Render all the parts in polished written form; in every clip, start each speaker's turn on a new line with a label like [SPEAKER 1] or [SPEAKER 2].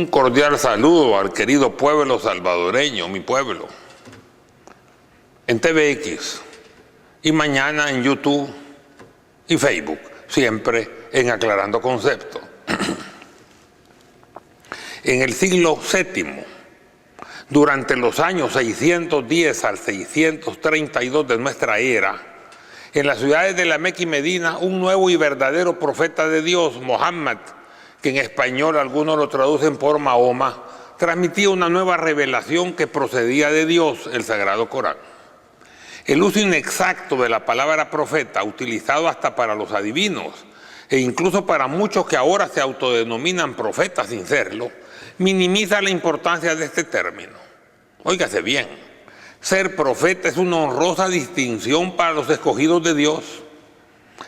[SPEAKER 1] cordial saludo al querido pueblo salvadoreño, mi pueblo, en TVX y mañana en YouTube y Facebook, siempre en Aclarando Conceptos. En el siglo VII, durante los años 610 al 632 de nuestra era, en las ciudades de La Meca y Medina, un nuevo y verdadero profeta de Dios, Mohammed, que en español algunos lo traducen por Mahoma, transmitía una nueva revelación que procedía de Dios, el Sagrado Corán. El uso inexacto de la palabra profeta, utilizado hasta para los adivinos, e incluso para muchos que ahora se autodenominan profetas sin serlo, minimiza la importancia de este término. Óigase bien, ser profeta es una honrosa distinción para los escogidos de Dios.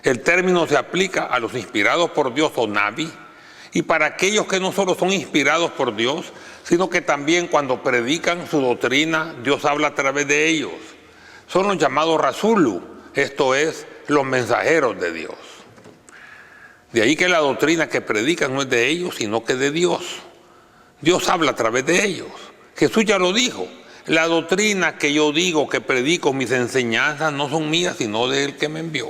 [SPEAKER 1] El término se aplica a los inspirados por Dios o Nabi, y para aquellos que no solo son inspirados por Dios, sino que también cuando predican su doctrina, Dios habla a través de ellos. Son los llamados Rasulu, esto es, los mensajeros de Dios. De ahí que la doctrina que predican no es de ellos, sino que de Dios. Dios habla a través de ellos. Jesús ya lo dijo. La doctrina que yo digo, que predico, mis enseñanzas no son mías, sino del que me envió.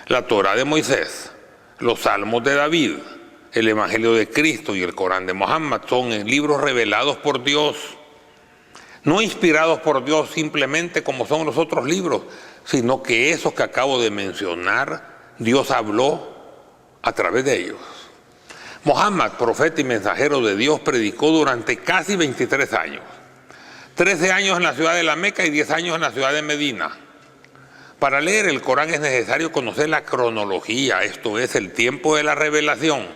[SPEAKER 1] La Torá de Moisés, los Salmos de David, el Evangelio de Cristo y el Corán de Mohammed son libros revelados por Dios, no inspirados por Dios simplemente como son los otros libros, sino que esos que acabo de mencionar, Dios habló a través de ellos. Mohammed, profeta y mensajero de Dios, predicó durante casi 23 años, 13 años en la ciudad de La Meca y 10 años en la ciudad de Medina. Para leer el Corán es necesario conocer la cronología, esto es, el tiempo de la revelación,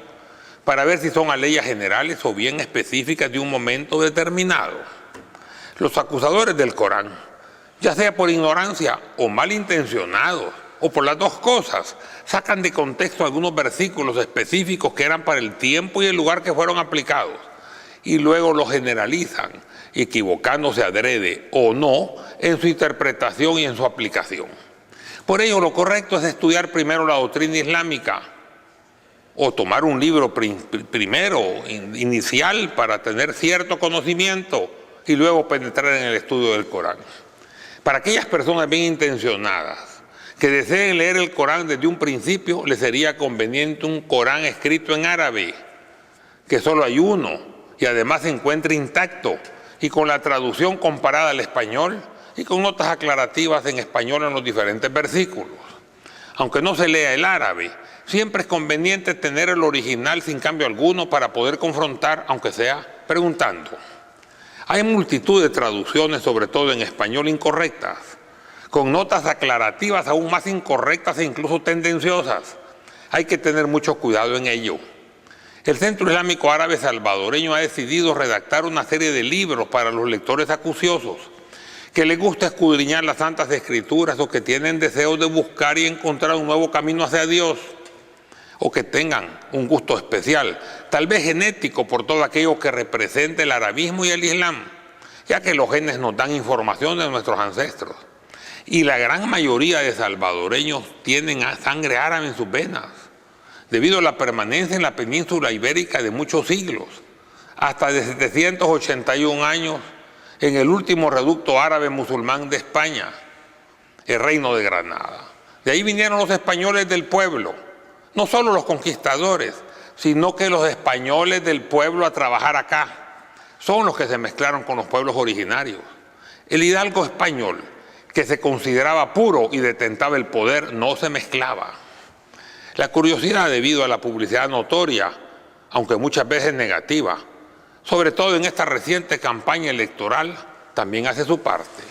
[SPEAKER 1] para ver si son aleyas generales o bien específicas de un momento determinado. Los acusadores del Corán, ya sea por ignorancia o malintencionados, o por las dos cosas, sacan de contexto algunos versículos específicos que eran para el tiempo y el lugar que fueron aplicados, y luego los generalizan, equivocándose adrede o no en su interpretación y en su aplicación. Por ello, lo correcto es estudiar primero la doctrina islámica o tomar un libro primero, inicial, para tener cierto conocimiento y luego penetrar en el estudio del Corán. Para aquellas personas bien intencionadas que deseen leer el Corán desde un principio, les sería conveniente un Corán escrito en árabe, que solo hay uno y además se encuentra intacto y con la traducción comparada al español y con notas aclarativas en español en los diferentes versículos. Aunque no se lea el árabe, siempre es conveniente tener el original sin cambio alguno para poder confrontar, aunque sea preguntando. Hay multitud de traducciones, sobre todo en español, incorrectas, con notas aclarativas aún más incorrectas e incluso tendenciosas. Hay que tener mucho cuidado en ello. El Centro Islámico Árabe Salvadoreño ha decidido redactar una serie de libros para los lectores acuciosos que les gusta escudriñar las Santas Escrituras o que tienen deseos de buscar y encontrar un nuevo camino hacia Dios, o que tengan un gusto especial, tal vez genético, por todo aquello que representa el arabismo y el islam, ya que los genes nos dan información de nuestros ancestros. Y la gran mayoría de salvadoreños tienen sangre árabe en sus venas, debido a la permanencia en la península ibérica de muchos siglos, hasta de 781 años, en el último reducto árabe musulmán de España, el Reino de Granada. De ahí vinieron los españoles del pueblo, no solo los conquistadores, sino que los españoles del pueblo a trabajar acá son los que se mezclaron con los pueblos originarios. El hidalgo español, que se consideraba puro y detentaba el poder, no se mezclaba. La curiosidad, debido a la publicidad notoria, aunque muchas veces negativa, sobre todo en esta reciente campaña electoral, también hace su parte.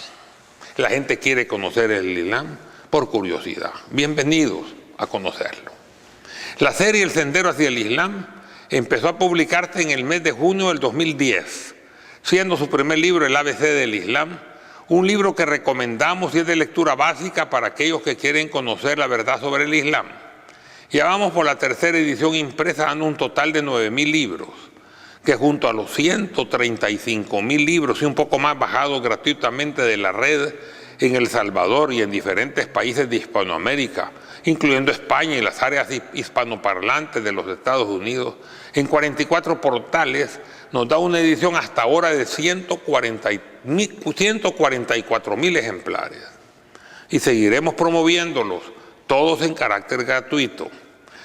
[SPEAKER 1] La gente quiere conocer el Islam por curiosidad. Bienvenidos a conocerlo. La serie El Sendero hacia el Islam empezó a publicarse en el mes de junio del 2010, siendo su primer libro El ABC del Islam, un libro que recomendamos y es de lectura básica para aquellos que quieren conocer la verdad sobre el Islam. Ya vamos por la tercera edición impresa, dando un total de 9.000 libros, que junto a los 135.000 libros y un poco más bajados gratuitamente de la red, en El Salvador y en diferentes países de Hispanoamérica, incluyendo España y las áreas hispanoparlantes de los Estados Unidos, en 44 portales, nos da una edición hasta ahora de 144.000 ejemplares. Y seguiremos promoviéndolos, todos en carácter gratuito.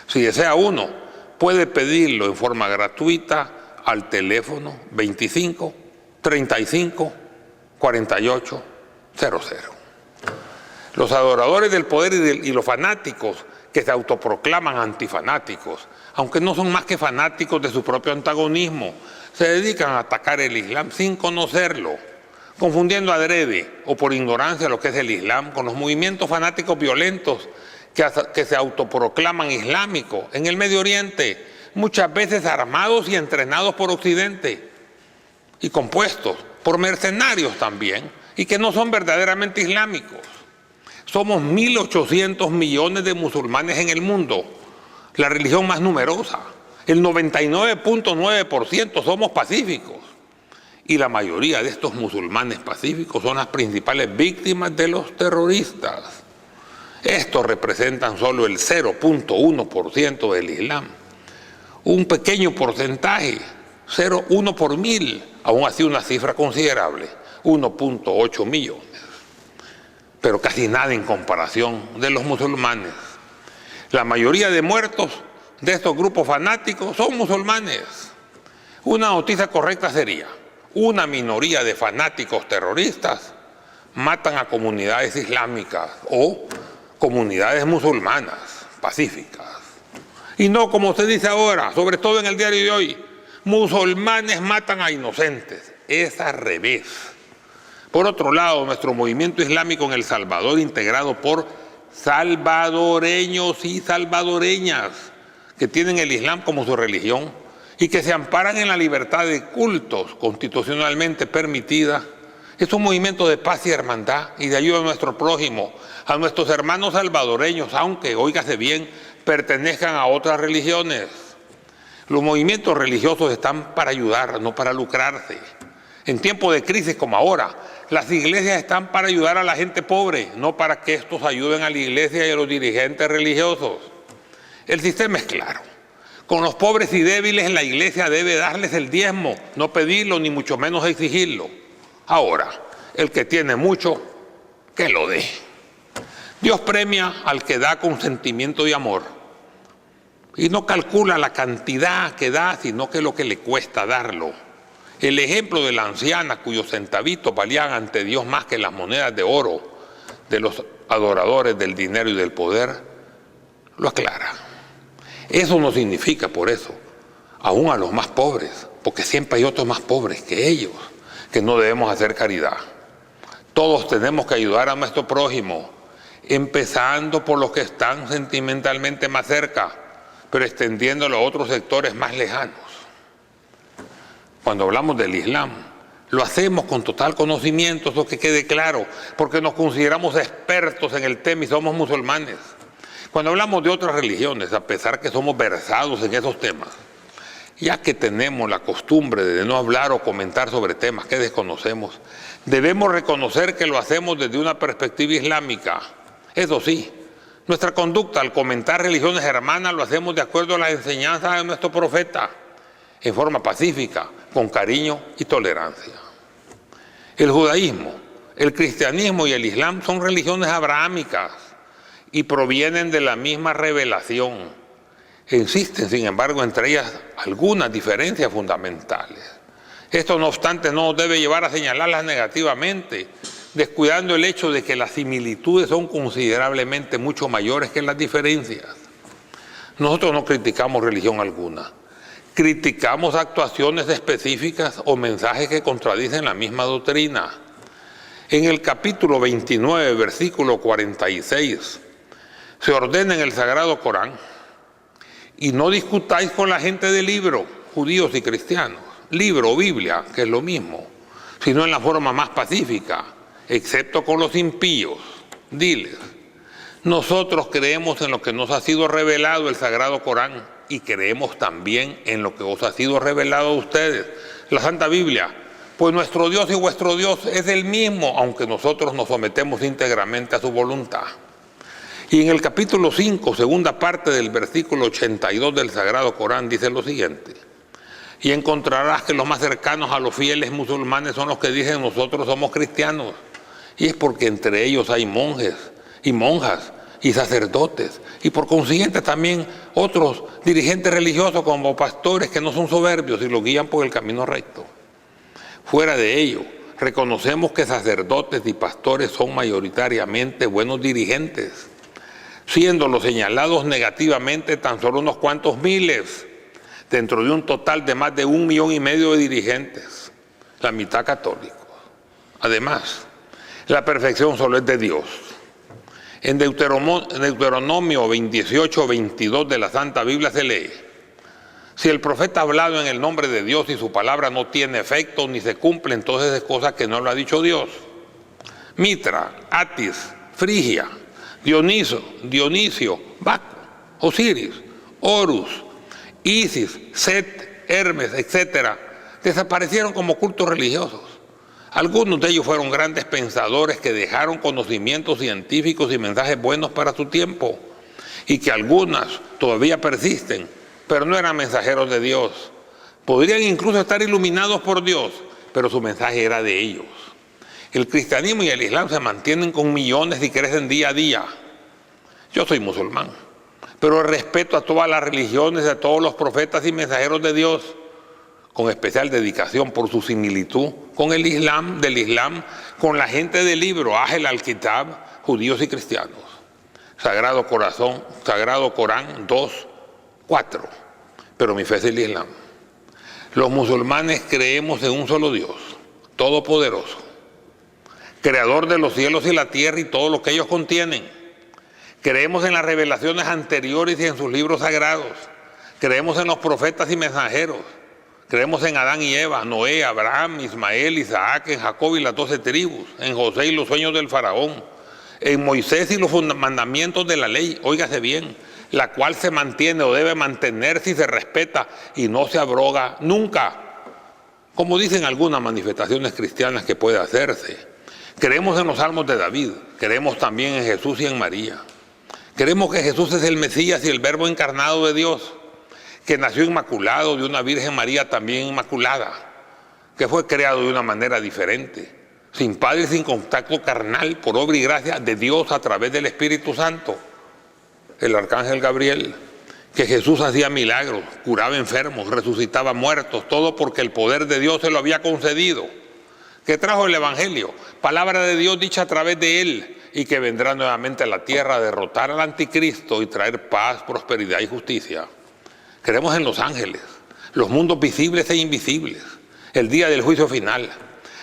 [SPEAKER 1] Si desea uno, puede pedirlo en forma gratuita al teléfono 25 35 48 00. Los adoradores del poder y los fanáticos que se autoproclaman antifanáticos, aunque no son más que fanáticos de su propio antagonismo, se dedican a atacar el Islam sin conocerlo, confundiendo adrede o por ignorancia lo que es el Islam con los movimientos fanáticos violentos que se autoproclaman islámicos en el Medio Oriente, muchas veces armados y entrenados por Occidente y compuestos por mercenarios también, y que no son verdaderamente islámicos. Somos 1.800 millones de musulmanes en el mundo, la religión más numerosa. El 99.9% somos pacíficos. Y la mayoría de estos musulmanes pacíficos son las principales víctimas de los terroristas. Estos representan solo el 0.1% del Islam. Un pequeño porcentaje, 0,1 por 1000, aún así una cifra considerable, 1.8 millones. Pero casi nada en comparación de los musulmanes. La mayoría de muertos de estos grupos fanáticos son musulmanes. Una noticia correcta sería: una minoría de fanáticos terroristas matan a comunidades islámicas o comunidades musulmanas pacíficas. Y no como se dice ahora, sobre todo en el diario de hoy, musulmanes matan a inocentes. Es al revés. Por otro lado, nuestro movimiento islámico en El Salvador, integrado por salvadoreños y salvadoreñas que tienen el Islam como su religión y que se amparan en la libertad de cultos constitucionalmente permitida, es un movimiento de paz y hermandad y de ayuda a nuestro prójimo, a nuestros hermanos salvadoreños, aunque, óigase bien, pertenezcan a otras religiones. Los movimientos religiosos están para ayudar, no para lucrarse. En tiempos de crisis como ahora, las iglesias están para ayudar a la gente pobre, no para que estos ayuden a la iglesia y a los dirigentes religiosos. El sistema es claro. Con los pobres y débiles la iglesia debe darles el diezmo, no pedirlo ni mucho menos exigirlo. Ahora, el que tiene mucho, que lo dé. Dios premia al que da con sentimiento y amor. Y no calcula la cantidad que da, sino que lo que le cuesta darlo. El ejemplo de la anciana cuyos centavitos valían ante Dios más que las monedas de oro de los adoradores del dinero y del poder, lo aclara. Eso no significa, por eso, aún a los más pobres, porque siempre hay otros más pobres que ellos, que no debemos hacer caridad. Todos tenemos que ayudar a nuestro prójimo, empezando por los que están sentimentalmente más cerca, pero extendiéndolo a otros sectores más lejanos. Cuando hablamos del Islam, lo hacemos con total conocimiento, eso que quede claro, porque nos consideramos expertos en el tema y somos musulmanes. Cuando hablamos de otras religiones, a pesar que somos versados en esos temas, ya que tenemos la costumbre de no hablar o comentar sobre temas que desconocemos, debemos reconocer que lo hacemos desde una perspectiva islámica. Eso sí, nuestra conducta al comentar religiones hermanas lo hacemos de acuerdo a las enseñanzas de nuestro profeta, en forma pacífica, con cariño y tolerancia. El judaísmo, el cristianismo y el islam son religiones abrahámicas y provienen de la misma revelación. Existen, sin embargo, entre ellas algunas diferencias fundamentales. Esto, no obstante, no nos debe llevar a señalarlas negativamente, descuidando el hecho de que las similitudes son considerablemente mucho mayores que las diferencias. Nosotros no criticamos religión alguna. Criticamos actuaciones específicas o mensajes que contradicen la misma doctrina. En el capítulo 29, versículo 46, se ordena en el Sagrado Corán: y no discutáis con la gente del libro, judíos y cristianos, libro o Biblia, que es lo mismo, sino en la forma más pacífica, excepto con los impíos. Diles: nosotros creemos en lo que nos ha sido revelado el Sagrado Corán y creemos también en lo que os ha sido revelado a ustedes, la Santa Biblia, pues nuestro Dios y vuestro Dios es el mismo, aunque nosotros nos sometemos íntegramente a su voluntad. Y en el capítulo 5, segunda parte del versículo 82 del Sagrado Corán, dice lo siguiente: y encontrarás que los más cercanos a los fieles musulmanes son los que dicen nosotros somos cristianos. Y es porque entre ellos hay monjes y monjas y sacerdotes, y por consiguiente también otros dirigentes religiosos como pastores que no son soberbios y los guían por el camino recto. Fuera de ello, reconocemos que sacerdotes y pastores son mayoritariamente buenos dirigentes, siendo los señalados negativamente tan solo unos cuantos miles, dentro de un total de más de 1,5 millones de dirigentes, la mitad católicos. Además, la perfección solo es de Dios. En Deuteronomio 28-22 de la Santa Biblia se lee: si el profeta ha hablado en el nombre de Dios y su palabra no tiene efecto ni se cumple, entonces es cosa que no lo ha dicho Dios. Mitra, Atis, Frigia, Dionisio, Baco, Osiris, Horus, Isis, Set, Hermes, etc., desaparecieron como cultos religiosos. Algunos de ellos fueron grandes pensadores que dejaron conocimientos científicos y mensajes buenos para su tiempo, y que algunas todavía persisten, pero no eran mensajeros de Dios. Podrían incluso estar iluminados por Dios, pero su mensaje era de ellos. El cristianismo y el islam se mantienen con millones y crecen día a día. Yo soy musulmán, pero respeto a todas las religiones, a todos los profetas y mensajeros de Dios, con especial dedicación por su similitud con el Islam, con la gente del libro, Ahl al-Kitab, judíos y cristianos. Sagrado Corán 2:4. Pero mi fe es el Islam. Los musulmanes creemos en un solo Dios, todopoderoso, creador de los cielos y la tierra y todo lo que ellos contienen. Creemos en las revelaciones anteriores y en sus libros sagrados. Creemos en los profetas y mensajeros. Creemos en Adán y Eva, Noé, Abraham, Ismael, Isaac, en Jacob y las 12 tribus, en José y los sueños del faraón, en Moisés y los mandamientos de la ley, óigase bien, la cual se mantiene o debe mantenerse y se respeta y no se abroga nunca, como dicen algunas manifestaciones cristianas que puede hacerse. Creemos en los salmos de David, creemos también en Jesús y en María. Creemos que Jesús es el Mesías y el Verbo encarnado de Dios, que nació inmaculado de una Virgen María también inmaculada, que fue creado de una manera diferente, sin padre y sin contacto carnal, por obra y gracia de Dios a través del Espíritu Santo. El arcángel Gabriel, que Jesús hacía milagros, curaba enfermos, resucitaba muertos, todo porque el poder de Dios se lo había concedido, que trajo el Evangelio, palabra de Dios dicha a través de él, y que vendrá nuevamente a la tierra a derrotar al anticristo y traer paz, prosperidad y justicia. Creemos en los ángeles, los mundos visibles e invisibles, el día del juicio final,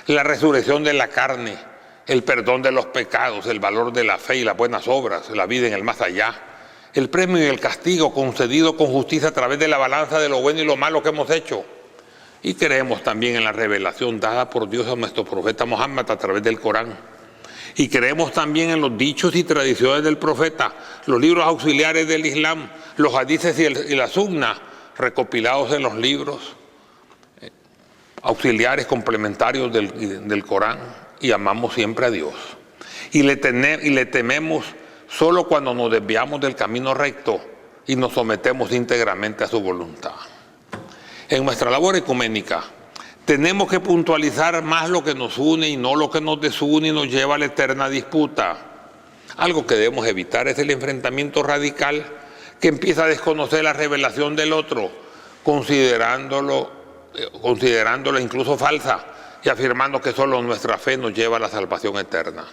[SPEAKER 1] la resurrección de la carne, el perdón de los pecados, el valor de la fe y las buenas obras, la vida en el más allá, el premio y el castigo concedido con justicia a través de la balanza de lo bueno y lo malo que hemos hecho. Y creemos también en la revelación dada por Dios a nuestro profeta Muhammad a través del Corán. Y creemos también en los dichos y tradiciones del profeta, los libros auxiliares del Islam, los hadices y la sunna, recopilados en los libros auxiliares complementarios del Corán, y amamos siempre a Dios. Y le tememos solo cuando nos desviamos del camino recto y nos sometemos íntegramente a su voluntad. En nuestra labor ecuménica, tenemos que puntualizar más lo que nos une y no lo que nos desune y nos lleva a la eterna disputa. Algo que debemos evitar es el enfrentamiento radical que empieza a desconocer la revelación del otro, considerándola incluso falsa y afirmando que solo nuestra fe nos lleva a la salvación eterna.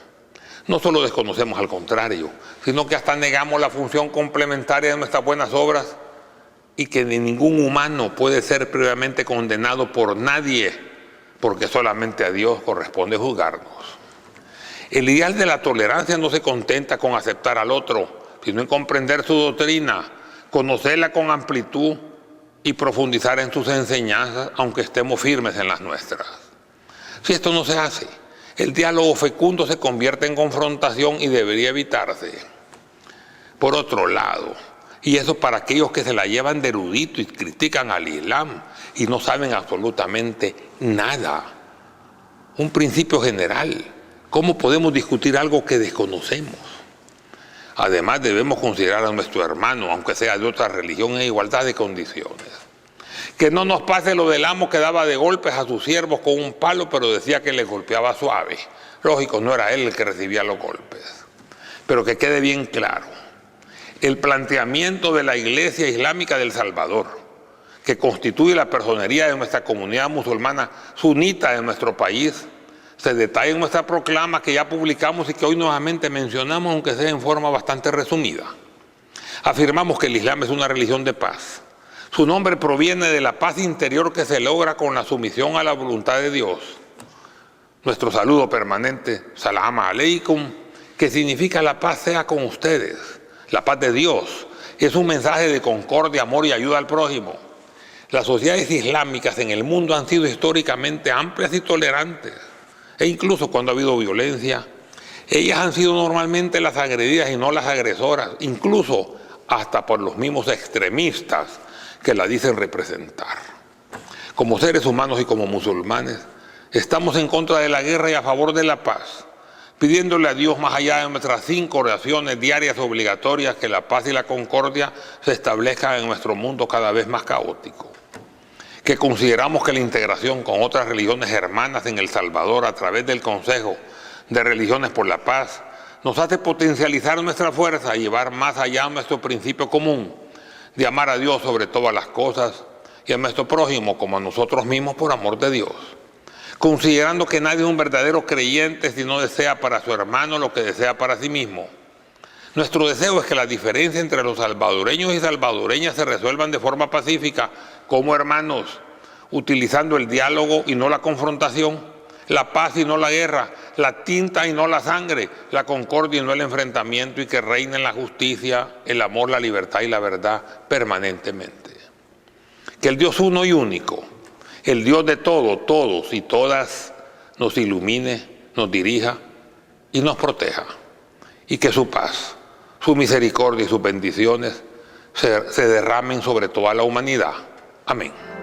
[SPEAKER 1] No solo desconocemos, al contrario, sino que hasta negamos la función complementaria de nuestras buenas obras, y que ni ningún humano puede ser previamente condenado por nadie, porque solamente a Dios corresponde juzgarnos. El ideal de la tolerancia no se contenta con aceptar al otro, sino en comprender su doctrina, conocerla con amplitud y profundizar en sus enseñanzas, aunque estemos firmes en las nuestras. Si esto no se hace, el diálogo fecundo se convierte en confrontación y debería evitarse. Por otro lado, y eso para aquellos que se la llevan de erudito y critican al Islam y no saben absolutamente nada un principio general. ¿Cómo podemos discutir algo que desconocemos? Además, debemos considerar a nuestro hermano, aunque sea de otra religión, en igualdad de condiciones. Que no nos pase lo del amo que daba de golpes a sus siervos con un palo, pero decía que les golpeaba suave. Lógico, no era él el que recibía los golpes. Pero que quede bien claro, el planteamiento de la Iglesia Islámica del Salvador, que constituye la personería de nuestra comunidad musulmana sunita de nuestro país, se detalla en nuestra proclama que ya publicamos y que hoy nuevamente mencionamos, aunque sea en forma bastante resumida. Afirmamos que el Islam es una religión de paz. Su nombre proviene de la paz interior que se logra con la sumisión a la voluntad de Dios. Nuestro saludo permanente, Salam Aleikum, que significa la paz sea con ustedes. La paz de Dios es un mensaje de concordia, amor y ayuda al prójimo. Las sociedades islámicas en el mundo han sido históricamente amplias y tolerantes. E incluso cuando ha habido violencia, ellas han sido normalmente las agredidas y no las agresoras, incluso hasta por los mismos extremistas que la dicen representar. Como seres humanos y como musulmanes, estamos en contra de la guerra y a favor de la paz, pidiéndole a Dios, más allá de nuestras 5 oraciones diarias obligatorias, que la paz y la concordia se establezcan en nuestro mundo cada vez más caótico. Que consideramos que la integración con otras religiones hermanas en El Salvador a través del Consejo de Religiones por la Paz nos hace potencializar nuestra fuerza y llevar más allá nuestro principio común de amar a Dios sobre todas las cosas y a nuestro prójimo como a nosotros mismos por amor de Dios. Considerando que nadie es un verdadero creyente si no desea para su hermano lo que desea para sí mismo. Nuestro deseo es que las diferencias entre los salvadoreños y salvadoreñas se resuelvan de forma pacífica, como hermanos, utilizando el diálogo y no la confrontación, la paz y no la guerra, la tinta y no la sangre, la concordia y no el enfrentamiento, y que reinen la justicia, el amor, la libertad y la verdad permanentemente. Que el Dios uno y único, el Dios de todo, todos y todas, nos ilumine, nos dirija y nos proteja. Y que su paz, su misericordia y sus bendiciones se derramen sobre toda la humanidad. Amén.